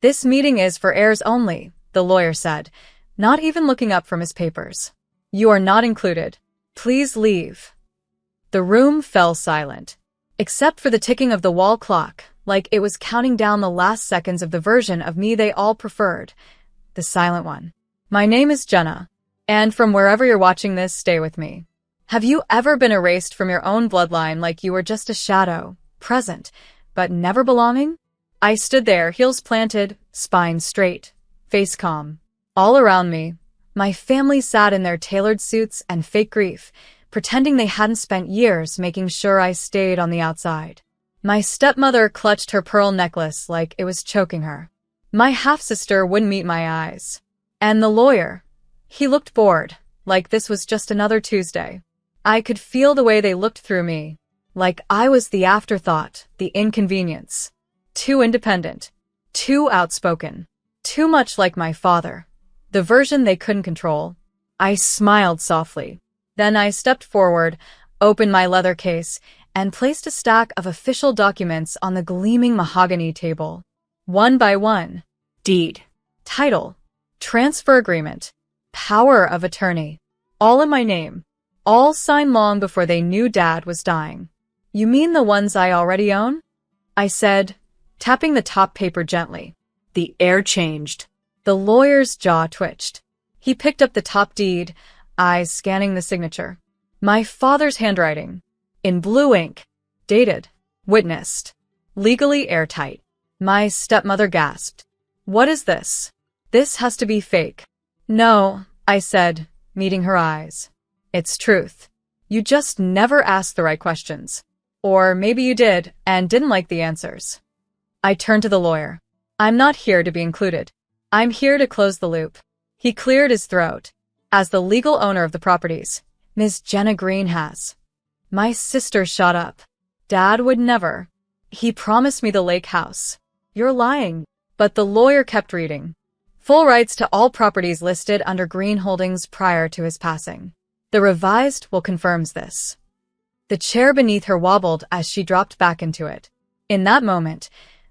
"This meeting is for heirs only," the lawyer said, not even looking up from his papers. "You are not included. Please leave." The room fell silent, except for the ticking of the wall clock, like it was counting down the last seconds of the version of me they all preferred, the silent one. "My name is Jenna, and from wherever you're watching this, stay with me. Have you ever been erased from your own bloodline like you were just a shadow, present, but never belonging?" I stood there, heels planted, spine straight, face calm. All around me, my family sat in their tailored suits and fake grief, pretending they hadn't spent years making sure I stayed on the outside. My stepmother clutched her pearl necklace like it was choking her. My half-sister wouldn't meet my eyes. And the lawyer, he looked bored, like this was just another Tuesday. I could feel the way they looked through me, like I was the afterthought, the inconvenience. Too independent, too outspoken, too much like my father, the version they couldn't control. I smiled softly. Then I stepped forward, opened my leather case, and placed a stack of official documents on the gleaming mahogany table. One by one: deed, title, transfer agreement, power of attorney, all in my name, all signed long before they knew Dad was dying. "You mean the ones I already own?" I said, tapping the top paper gently. The air changed. The lawyer's jaw twitched. He picked up the top deed, eyes scanning the signature. My father's handwriting, in blue ink, dated, witnessed, legally airtight. My stepmother gasped. "What is this? This has to be fake." "No," I said, meeting her eyes. "It's truth. You just never asked the right questions. Or maybe you did and didn't like the answers." I turned to the lawyer. "I'm not here to be included. I'm here to close the loop." He cleared his throat. "As the legal owner of the properties, Ms. Jenna Green has." My sister shot up. "Dad would never. He promised me the lake house." "You're lying." But the lawyer kept reading. "Full rights to all properties listed under Green Holdings prior to his passing. The revised will confirms this." The chair beneath her wobbled as she dropped back into it. In that moment,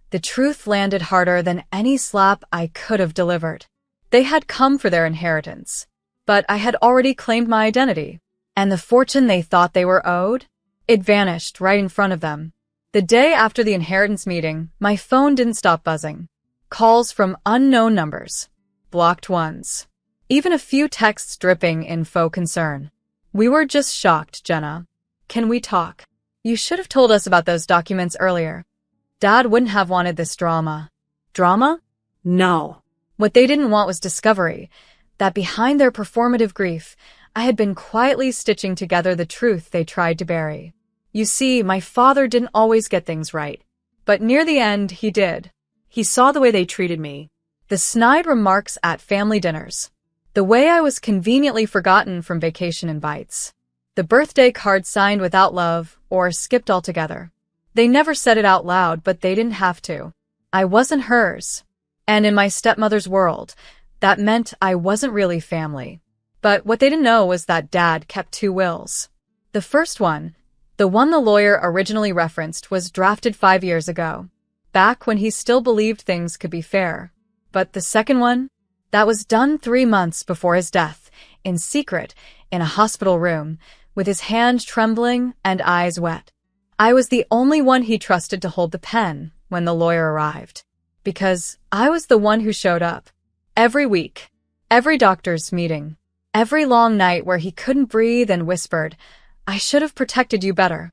the truth landed harder than any slap I could have delivered. They had come for their inheritance, but I had already claimed my identity. And the fortune they thought they were owed? It vanished right in front of them. The day after the inheritance meeting, my phone didn't stop buzzing. Calls from unknown numbers. Blocked ones. Even a few texts dripping in faux concern. "We were just shocked, Jenna. Can we talk? You should have told us about those documents earlier. Dad wouldn't have wanted this drama." Drama? No. What they didn't want was discovery, that behind their performative grief, I had been quietly stitching together the truth they tried to bury. You see, my father didn't always get things right. But near the end, he did. He saw the way they treated me. The snide remarks at family dinners. The way I was conveniently forgotten from vacation invites. The birthday card signed without love or skipped altogether. They never said it out loud, but they didn't have to. I wasn't hers. And in my stepmother's world, that meant I wasn't really family. But what they didn't know was that Dad kept two wills. The first one, the one the lawyer originally referenced, was drafted 5 years ago, back when he still believed things could be fair. But the second one, that was done 3 months before his death, in secret, in a hospital room, with his hand trembling and eyes wet. I was the only one he trusted to hold the pen when the lawyer arrived, because I was the one who showed up. Every week, every doctor's meeting, every long night where he couldn't breathe and whispered, "I should have protected you better."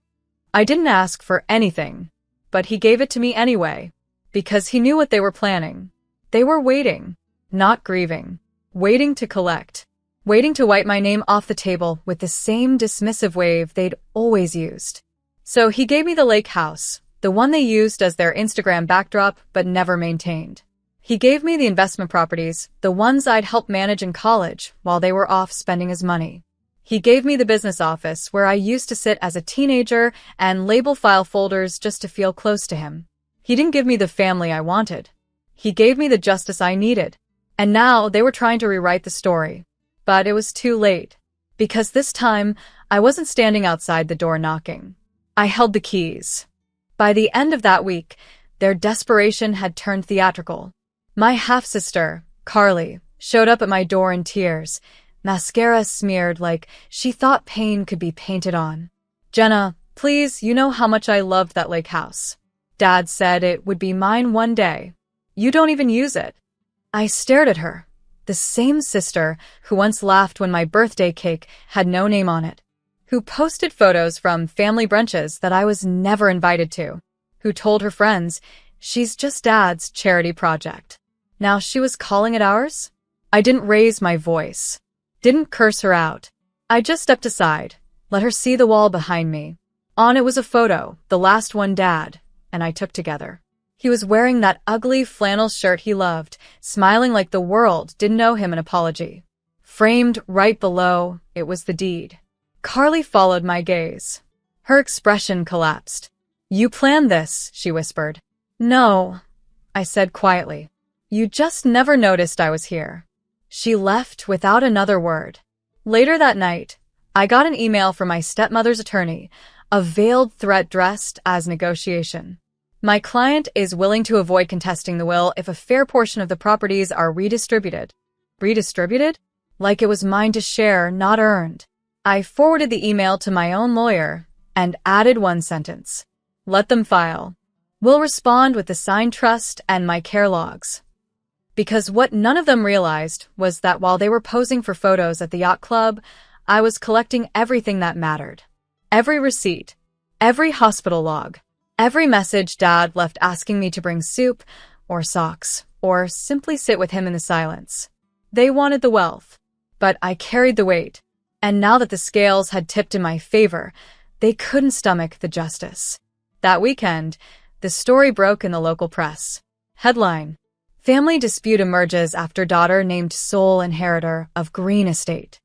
I didn't ask for anything, but he gave it to me anyway, because he knew what they were planning. They were waiting, not grieving, waiting to collect, waiting to wipe my name off the table with the same dismissive wave they'd always used. So he gave me the lake house, the one they used as their Instagram backdrop but never maintained. He gave me the investment properties, the ones I'd helped manage in college while they were off spending his money. He gave me the business office where I used to sit as a teenager and label file folders just to feel close to him. He didn't give me the family I wanted. He gave me the justice I needed. And now they were trying to rewrite the story. But it was too late. Because this time, I wasn't standing outside the door knocking. I held the keys. By the end of that week, their desperation had turned theatrical. My half-sister, Carly, showed up at my door in tears, mascara smeared like she thought pain could be painted on. Jenna, please, you know how much I loved that lake house. Dad said it would be mine one day. You don't even use it. I stared at her, the same sister who once laughed when my birthday cake had no name on it, who posted photos from family brunches that I was never invited to, who told her friends, she's just Dad's charity project. Now she was calling it ours? I didn't raise my voice, didn't curse her out. I just stepped aside, let her see the wall behind me. On it was a photo, the last one Dad and I took together. He was wearing that ugly flannel shirt he loved, smiling like the world didn't owe him an apology. Framed right below, it was the deed. Carly followed my gaze. Her expression collapsed. You planned this, she whispered. No, I said quietly. You just never noticed I was here. She left without another word. Later that night, I got an email from my stepmother's attorney, a veiled threat dressed as negotiation. My client is willing to avoid contesting the will if a fair portion of the properties are redistributed. Redistributed? Like it was mine to share, not earned. I forwarded the email to my own lawyer and added one sentence. Let them file. We'll respond with the signed trust and my care logs. Because what none of them realized was that while they were posing for photos at the yacht club, I was collecting everything that mattered. Every receipt, every hospital log, every message Dad left asking me to bring soup or socks or simply sit with him in the silence. They wanted the wealth, but I carried the weight. And now that the scales had tipped in my favor, they couldn't stomach the justice. That weekend, the story broke in the local press. Headline: Family dispute emerges after daughter named sole inheritor of Green Estate.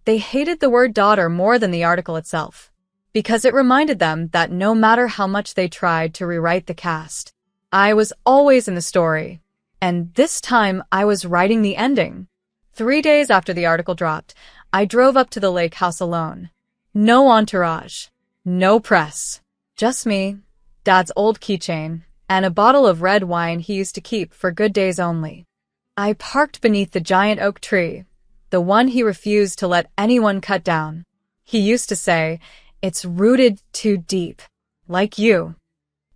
They hated the word daughter more than the article itself, because it reminded them that no matter how much they tried to rewrite the cast, I was always in the story, and this time I was writing the ending. 3 days after the article dropped, I drove up to the lake house alone. No entourage, no press, just me, Dad's old keychain, and a bottle of red wine he used to keep for good days only. I parked beneath the giant oak tree, the one he refused to let anyone cut down. He used to say, "It's rooted too deep, like you."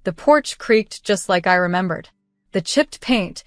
The porch creaked just like I remembered. The chipped paint,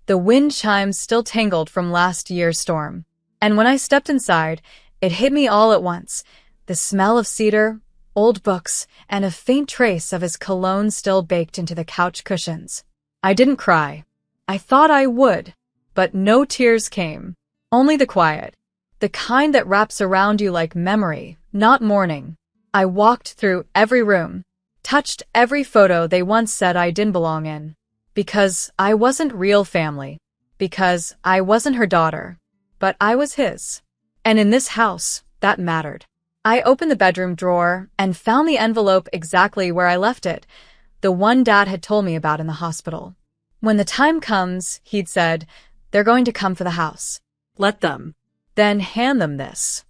the wind chimes still tangled from last year's storm. And when I stepped inside, it hit me all at once. The smell of cedar, old books, and a faint trace of his cologne still baked into the couch cushions. I didn't cry. I thought I would, but no tears came. Only the quiet, the kind that wraps around you like memory, not mourning. I walked through every room, touched every photo they once said I didn't belong in. Because I wasn't real family. Because I wasn't her daughter. But I was his. And in this house, that mattered. I opened the bedroom drawer and found the envelope exactly where I left it, the one Dad had told me about in the hospital. When the time comes, he'd said, they're going to come for the house. Let them. Then hand them this.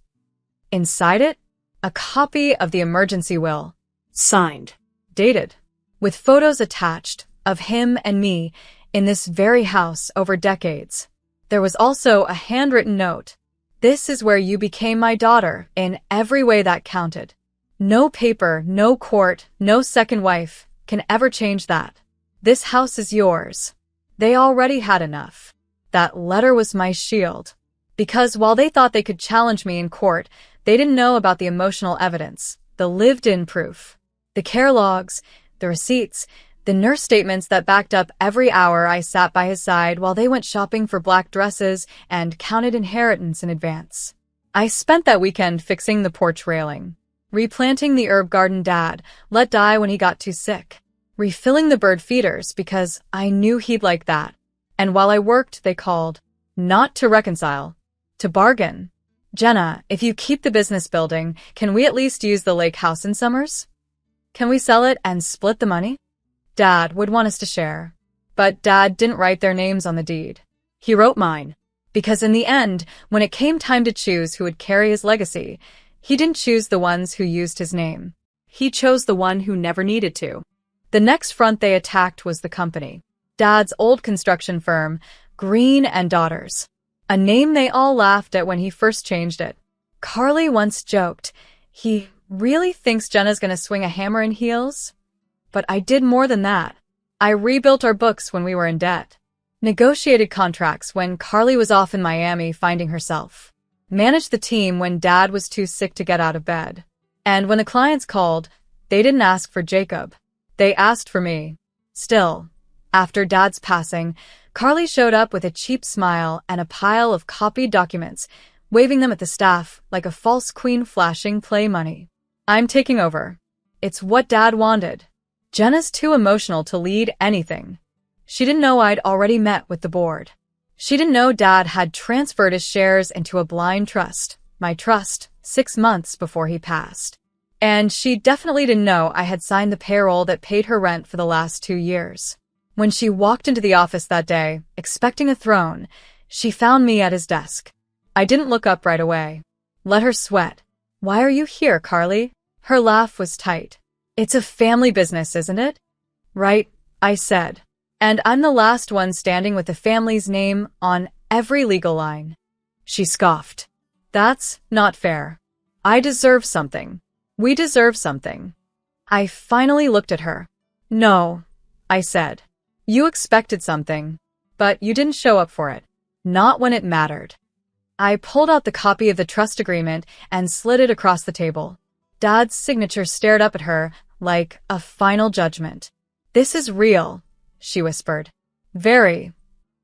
Inside it, a copy of the emergency will. Signed. Dated. With photos attached of him and me in this very house over decades. There was also a handwritten note. This is where you became my daughter in every way that counted. No paper, no court, no second wife can ever change that. This house is yours. They already had enough. That letter was my shield. Because while they thought they could challenge me in court, they didn't know about the emotional evidence, the lived-in proof, the care logs, the receipts, the nurse statements that backed up every hour I sat by his side while they went shopping for black dresses and counted inheritance in advance. I spent that weekend fixing the porch railing, replanting the herb garden Dad let die when he got too sick, refilling the bird feeders because I knew he'd like that. And while I worked, they called, not to reconcile, to bargain. Jenna, if you keep the business building, can we at least use the lake house in summers? Can we sell it and split the money? Dad would want us to share. But Dad didn't write their names on the deed. He wrote mine. Because in the end, when it came time to choose who would carry his legacy, he didn't choose the ones who used his name. He chose the one who never needed to. The next front they attacked was the company. Dad's old construction firm, Green and Daughters. A name they all laughed at when he first changed it. Carly once joked, "He really thinks Jenna's gonna swing a hammer in heels?" But I did more than that. I rebuilt our books when we were in debt. Negotiated contracts when Carly was off in Miami finding herself. Managed the team when Dad was too sick to get out of bed. And when the clients called, they didn't ask for Jacob. They asked for me. Still, after Dad's passing, Carly showed up with a cheap smile and a pile of copied documents, waving them at the staff like a false queen flashing play money. "I'm taking over. It's what Dad wanted." Jenna's too emotional to lead anything. She didn't know I'd already met with the board. She didn't know Dad had transferred his shares into a blind trust, my trust, 6 months before he passed. And she definitely didn't know I had signed the payroll that paid her rent for the last 2 years. When she walked into the office that day, expecting a throne, she found me at his desk. I didn't look up right away. Let her sweat. "Why are you here, Carly?" Her laugh was tight. "It's a family business, isn't it?" "Right," I said. "And I'm the last one standing with the family's name on every legal line." She scoffed. "That's not fair. I deserve something. We deserve something." I finally looked at her. "No," I said. "You expected something, but you didn't show up for it. Not when it mattered." I pulled out the copy of the trust agreement and slid it across the table. Dad's signature stared up at her like a final judgment. "This is real," she whispered. "Very."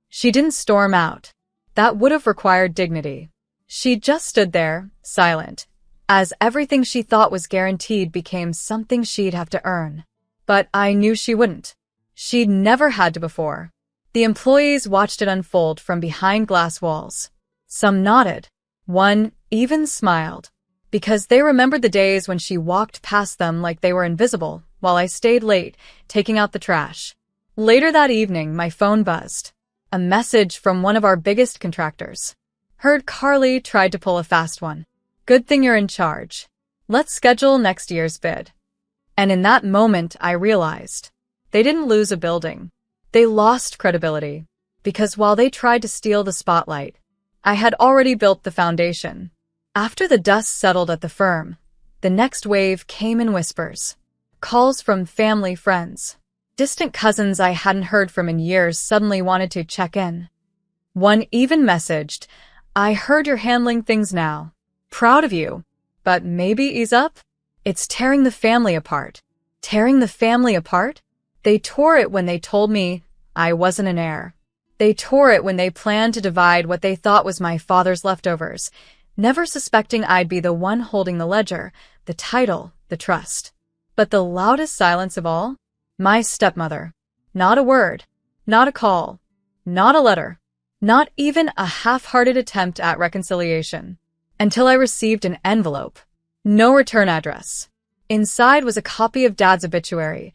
She didn't storm out. That would have required dignity. She just stood there, silent, as everything she thought was guaranteed became something she'd have to earn. But I knew she wouldn't. She'd never had to before. The employees watched it unfold from behind glass walls. Some nodded. One even smiled, because they remembered the days when she walked past them like they were invisible, while I stayed late, taking out the trash. Later that evening, my phone buzzed. A message from one of our biggest contractors. "Heard Carly tried to pull a fast one. Good thing you're in charge. Let's schedule next year's bid." And in that moment, I realized they didn't lose a building. They lost credibility, because while they tried to steal the spotlight, I had already built the foundation. After the dust settled at the firm, the next wave came in whispers. Calls from family friends. Distant cousins I hadn't heard from in years suddenly wanted to check in. One even messaged, "I heard you're handling things now. Proud of you, but maybe ease up? It's tearing the family apart." Tearing the family apart? They tore it when they told me I wasn't an heir. They tore it when they planned to divide what they thought was my father's leftovers, never suspecting I'd be the one holding the ledger, the title, the trust. But the loudest silence of all? My stepmother. Not a word. Not a call. Not a letter. Not even a half-hearted attempt at reconciliation. Until I received an envelope. No return address. Inside was a copy of Dad's obituary,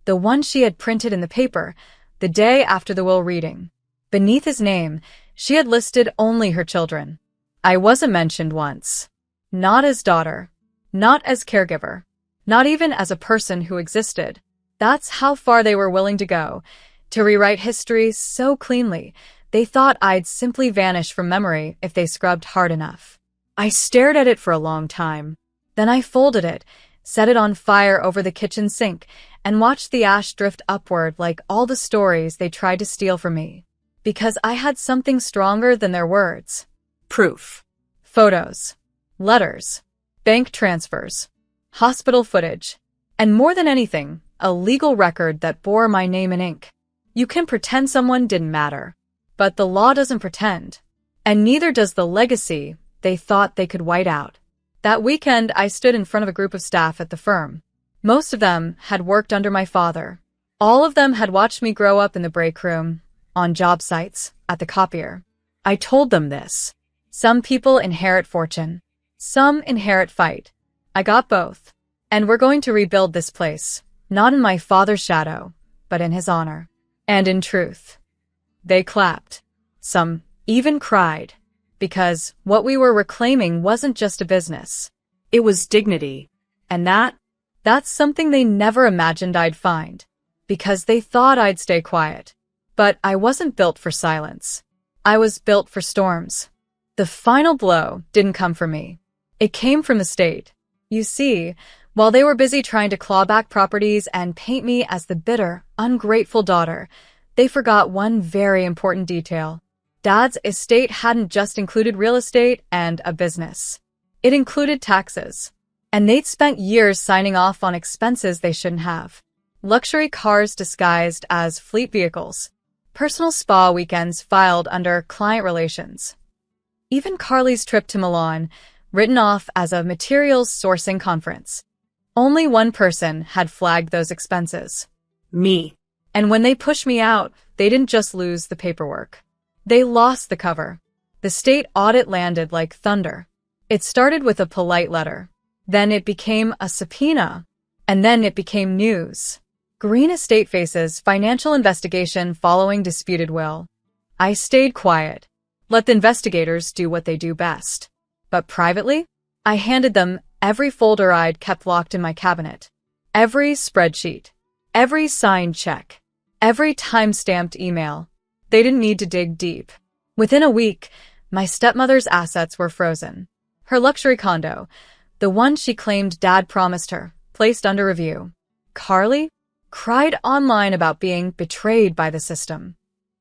the one she had printed in the paper, the day after the will reading. Beneath his name, she had listed only her children. I wasn't mentioned once. Not as daughter. Not as caregiver. Not even as a person who existed. That's how far they were willing to go, to rewrite history so cleanly, they thought I'd simply vanish from memory if they scrubbed hard enough. I stared at it for a long time. Then I folded it, set it on fire over the kitchen sink, and watched the ash drift upward like all the stories they tried to steal from me. Because I had something stronger than their words. Proof. Photos. Letters. Bank transfers. Hospital footage. And more than anything, a legal record that bore my name in ink. You can pretend someone didn't matter, but the law doesn't pretend. And neither does the legacy they thought they could white out. That weekend, I stood in front of a group of staff at the firm. Most of them had worked under my father. All of them had watched me grow up in the break room, on job sites, at the copier. I told them this. Some people inherit fortune. Some inherit fight. I got both. And we're going to rebuild this place, not in my father's shadow, but in his honor. And in truth. They clapped. Some even cried. Because what we were reclaiming wasn't just a business. It was dignity. And that's something they never imagined I'd find. Because they thought I'd stay quiet. But I wasn't built for silence. I was built for storms. The final blow didn't come from me. It came from the state. You see, while they were busy trying to claw back properties and paint me as the bitter, ungrateful daughter, they forgot one very important detail. Dad's estate hadn't just included real estate and a business. It included taxes. And they'd spent years signing off on expenses they shouldn't have. Luxury cars disguised as fleet vehicles. Personal spa weekends filed under client relations. Even Carly's trip to Milan, written off as a materials sourcing conference. Only one person had flagged those expenses. Me. And when they pushed me out, they didn't just lose the paperwork. They lost the cover. The state audit landed like thunder. It started with a polite letter. Then it became a subpoena. And then it became news. Green Estate faces financial investigation following disputed will. I stayed quiet. Let the investigators do what they do best. But privately, I handed them every folder I'd kept locked in my cabinet. Every spreadsheet. Every signed check. Every time-stamped email. They didn't need to dig deep. Within a week, my stepmother's assets were frozen. Her luxury condo, the one she claimed Dad promised her, placed under review. Carly cried online about being betrayed by the system.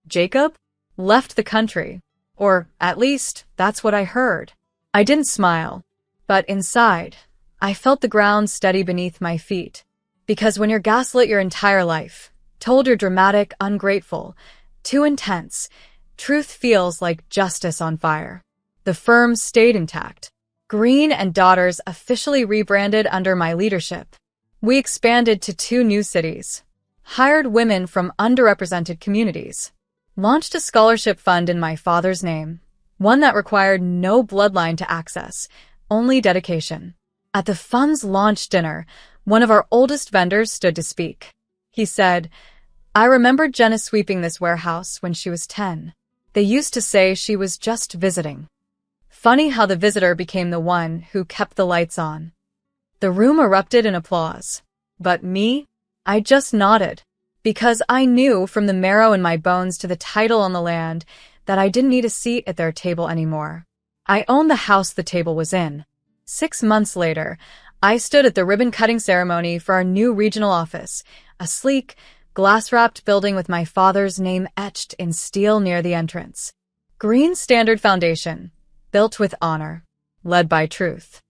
Jacob left the country. Or, at least, that's what I heard. I didn't smile. But inside, I felt the ground steady beneath my feet. Because when you're gaslit your entire life, told you're dramatic, ungrateful, too intense, truth feels like justice on fire. The firm stayed intact. Green and Daughters officially rebranded under my leadership. We expanded to 2 new cities, hired women from underrepresented communities, launched a scholarship fund in my father's name, one that required no bloodline to access, only dedication. At the fund's launch dinner, one of our oldest vendors stood to speak. He said, "I remembered Jenna sweeping this warehouse when she was 10. They used to say she was just visiting." Funny how the visitor became the one who kept the lights on. The room erupted in applause. But me? I just nodded. Because I knew from the marrow in my bones to the title on the land that I didn't need a seat at their table anymore. I owned the house the table was in. 6 months later, I stood at the ribbon-cutting ceremony for our new regional office, a sleek, glass-wrapped building with my father's name etched in steel near the entrance. Green Standard Foundation, built with honor, led by truth.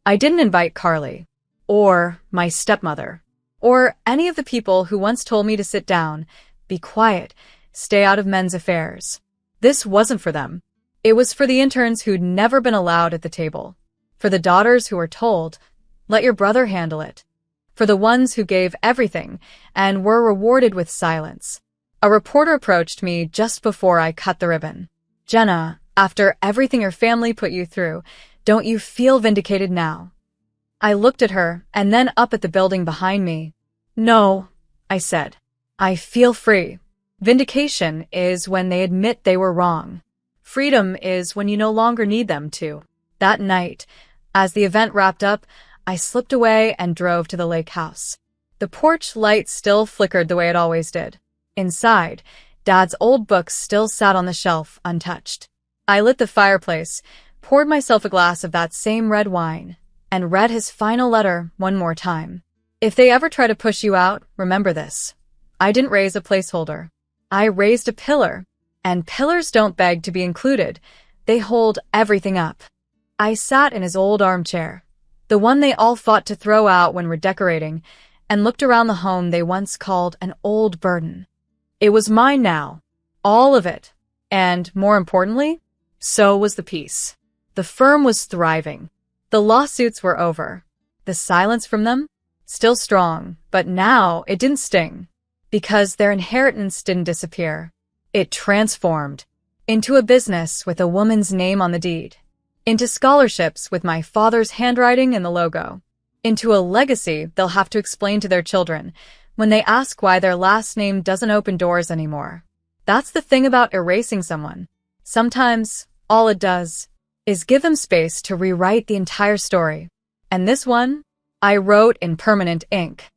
I didn't invite Carly, or my stepmother, or any of the people who once told me to sit down, be quiet, stay out of men's affairs. This wasn't for them. It was for the interns who'd never been allowed at the table. For the daughters who were told, let your brother handle it. For the ones who gave everything and were rewarded with silence. A reporter approached me just before I cut the ribbon. "Jenna, after everything your family put you through, don't you feel vindicated now?" I looked at her and then up at the building behind me. "No," I said. "I feel free. Vindication is when they admit they were wrong. Freedom is when you no longer need them to." That night, as the event wrapped up, I slipped away and drove to the lake house. The porch light still flickered the way it always did. Inside, Dad's old books still sat on the shelf, untouched. I lit the fireplace, poured myself a glass of that same red wine, and read his final letter one more time. If they ever try to push you out, remember this. I didn't raise a placeholder. I raised a pillar. And pillars don't beg to be included. They hold everything up. I sat in his old armchair, the one they all fought to throw out when redecorating, and looked around the home they once called an old burden. It was mine now. All of it. And, more importantly, so was the peace. The firm was thriving. The lawsuits were over. The silence from them? Still strong, but now it didn't sting. Because their inheritance didn't disappear. It transformed. Into a business with a woman's name on the deed. Into scholarships with my father's handwriting in the logo. Into a legacy they'll have to explain to their children when they ask why their last name doesn't open doors anymore. That's the thing about erasing someone. Sometimes, all it does is give them space to rewrite the entire story. And this one, I wrote in permanent ink.